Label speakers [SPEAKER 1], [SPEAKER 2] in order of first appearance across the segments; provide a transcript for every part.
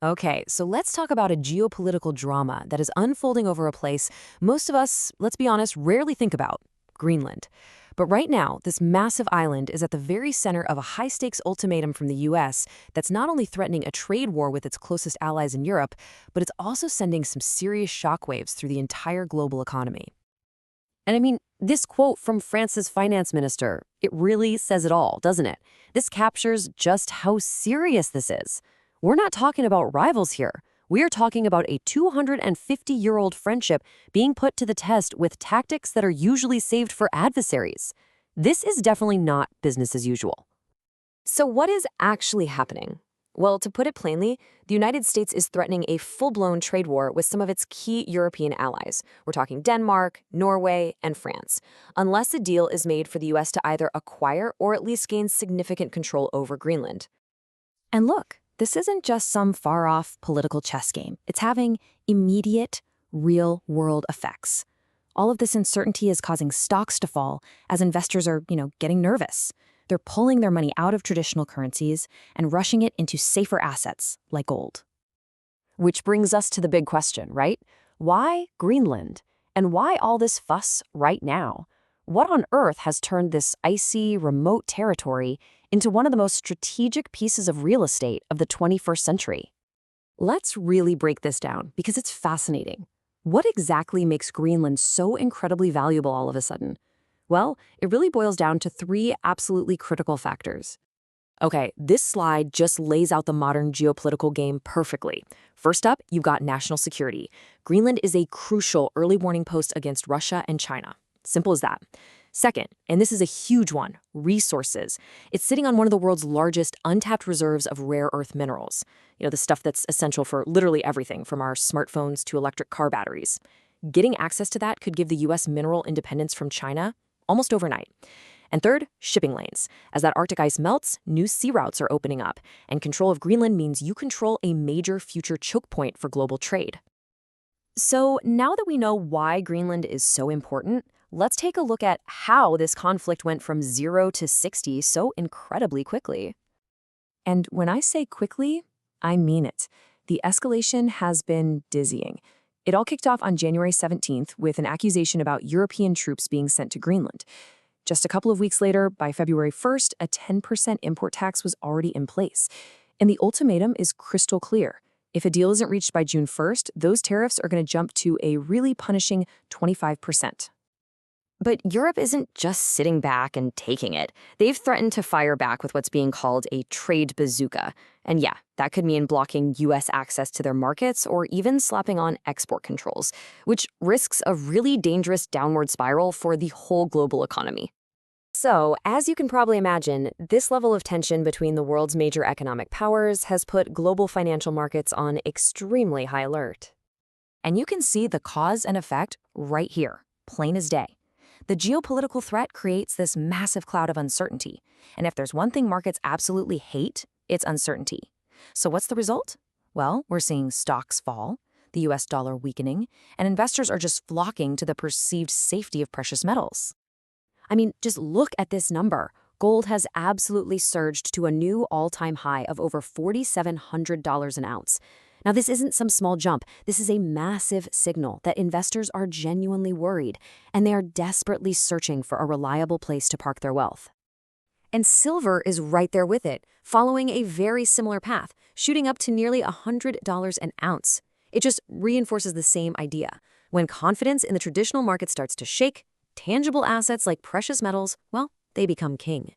[SPEAKER 1] Okay, so let's talk about a geopolitical drama that is unfolding over a place most of us, let's be honest, rarely think about: Greenland. But right now, this massive island is at the very center of a high-stakes ultimatum from the US that's not only threatening a trade war with its closest allies in Europe, but it's also sending some serious shockwaves through the entire global economy. And I mean, this quote from France's finance minister, it really says it all, doesn't it? This captures just how serious this is. We're not talking about rivals here. We are talking about a 250-year-old friendship being put to the test with tactics that are usually saved for adversaries. This is definitely not business as usual. So what is actually happening? Well, to put it plainly, the United States is threatening a full-blown trade war with some of its key European allies. We're talking Denmark, Norway, and France, unless a deal is made for the US to either acquire or at least gain significant control over Greenland. And look, this isn't just some far-off political chess game. It's having immediate, real-world effects. All of this uncertainty is causing stocks to fall as investors are, getting nervous. They're pulling their money out of traditional currencies and rushing it into safer assets like gold. Which brings us to the big question, right? Why Greenland? And why all this fuss right now? What on earth has turned this icy, remote territory into one of the most strategic pieces of real estate of the 21st century? Let's really break this down because it's fascinating. What exactly makes Greenland so incredibly valuable all of a sudden? Well, it really boils down to three absolutely critical factors. Okay, this slide just lays out the modern geopolitical game perfectly. First up, you've got national security. Greenland is a crucial early warning post against Russia and China. Simple as that. Second, and this is a huge one, resources. It's sitting on one of the world's largest untapped reserves of rare earth minerals. The stuff that's essential for literally everything, from our smartphones to electric car batteries. Getting access to that could give the US mineral independence from China almost overnight. And third, shipping lanes. As that Arctic ice melts, new sea routes are opening up, and control of Greenland means you control a major future choke point for global trade. So now that we know why Greenland is so important, let's take a look at how this conflict went from 0 to 60 so incredibly quickly. And when I say quickly, I mean it. The escalation has been dizzying. It all kicked off on January 17th with an accusation about European troops being sent to Greenland. Just a couple of weeks later, by February 1st, a 10% import tax was already in place. And the ultimatum is crystal clear. If a deal isn't reached by June 1st, those tariffs are going to jump to a really punishing 25%. But Europe isn't just sitting back and taking it. They've threatened to fire back with what's being called a trade bazooka. And yeah, that could mean blocking US access to their markets or even slapping on export controls, which risks a really dangerous downward spiral for the whole global economy. So, as you can probably imagine, this level of tension between the world's major economic powers has put global financial markets on extremely high alert. And you can see the cause and effect right here, plain as day. The geopolitical threat creates this massive cloud of uncertainty. And if there's one thing markets absolutely hate, it's uncertainty. So what's the result? Well, we're seeing stocks fall, the US dollar weakening, and investors are just flocking to the perceived safety of precious metals. I mean, just look at this number. Gold has absolutely surged to a new all-time high of over $4,700 an ounce. Now, this isn't some small jump. This is a massive signal that investors are genuinely worried, and they are desperately searching for a reliable place to park their wealth. And silver is right there with it, following a very similar path, shooting up to nearly $100 an ounce. It just reinforces the same idea. When confidence in the traditional market starts to shake, tangible assets like precious metals, well, they become king.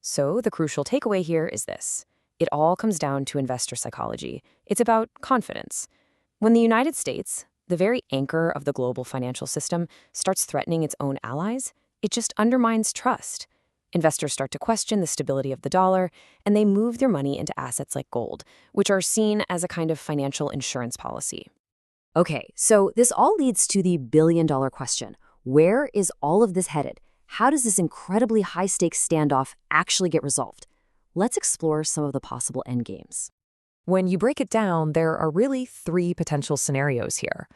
[SPEAKER 1] So the crucial takeaway here is this. It all comes down to investor psychology. It's about confidence. When the United States, the very anchor of the global financial system, starts threatening its own allies, it just undermines trust. Investors start to question the stability of the dollar, and they move their money into assets like gold, which are seen as a kind of financial insurance policy. Okay, so this all leads to the billion-dollar question. Where is all of this headed? How does this incredibly high-stakes standoff actually get resolved? Let's explore some of the possible endgames. When you break it down, there are really three potential scenarios here.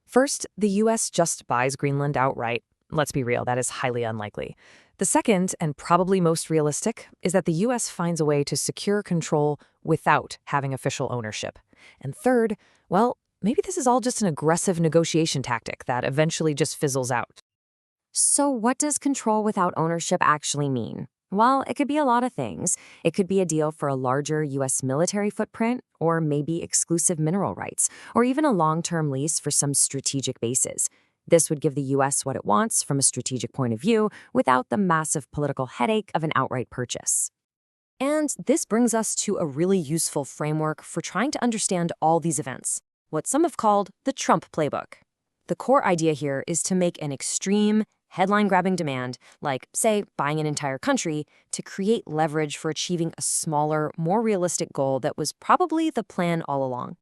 [SPEAKER 1] First, the US just buys Greenland outright. Let's be real, that is highly unlikely. The second, and probably most realistic, is that the US finds a way to secure control without having official ownership. And third, well, maybe this is all just an aggressive negotiation tactic that eventually just fizzles out.
[SPEAKER 2] So, what does control without ownership actually mean? Well, it could be a lot of things. It could be a deal for a larger U.S. military footprint, or maybe exclusive mineral rights, or even a long-term lease for some strategic bases. This would give the U.S. what it wants from a strategic point of view without the massive political headache of an outright purchase. And this brings us to a really useful framework for trying to understand all these events, what some have called the Trump playbook. The core idea here is to make an extreme, headline-grabbing demand, like, say, buying an entire country, to create leverage for achieving a smaller, more realistic goal that was probably the plan all along.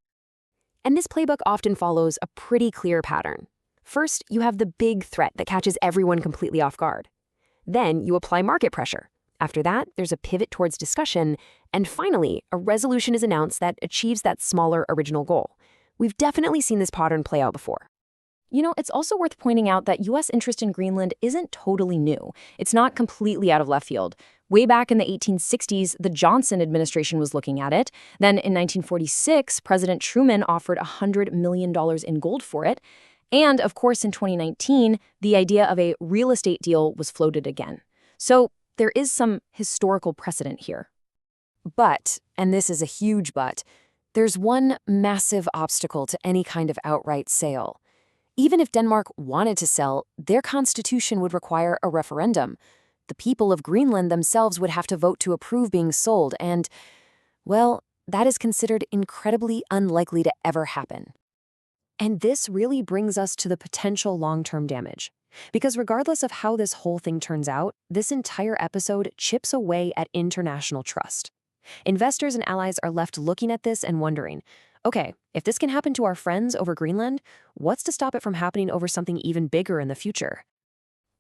[SPEAKER 2] And this playbook often follows a pretty clear pattern. First, you have the big threat that catches everyone completely off guard. Then you apply market pressure. After that, there's a pivot towards discussion, and finally, a resolution is announced that achieves that smaller original goal. We've definitely seen this pattern play out before. It's also worth pointing out that U.S. interest in Greenland isn't totally new. It's not completely out of left field. Way back in the 1860s, the Johnson administration was looking at it. Then in 1946, President Truman offered $100 million in gold for it. And of course, in 2019, the idea of a real estate deal was floated again. So there is some historical precedent here. But, and this is a huge but, there's one massive obstacle to any kind of outright sale. Even if Denmark wanted to sell, their constitution would require a referendum. The people of Greenland themselves would have to vote to approve being sold, and, well, that is considered incredibly unlikely to ever happen. And this really brings us to the potential long-term damage. Because regardless of how this whole thing turns out, this entire episode chips away at international trust. Investors and allies are left looking at this and wondering, okay, if this can happen to our friends over Greenland, what's to stop it from happening over something even bigger in the future?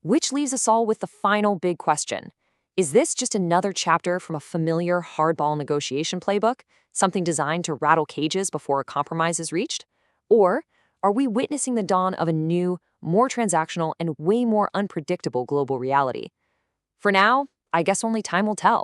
[SPEAKER 2] Which leaves us all with the final big question. Is this just another chapter from a familiar hardball negotiation playbook, something designed to rattle cages before a compromise is reached? Or are we witnessing the dawn of a new, more transactional, and way more unpredictable global reality? For now, I guess only time will tell.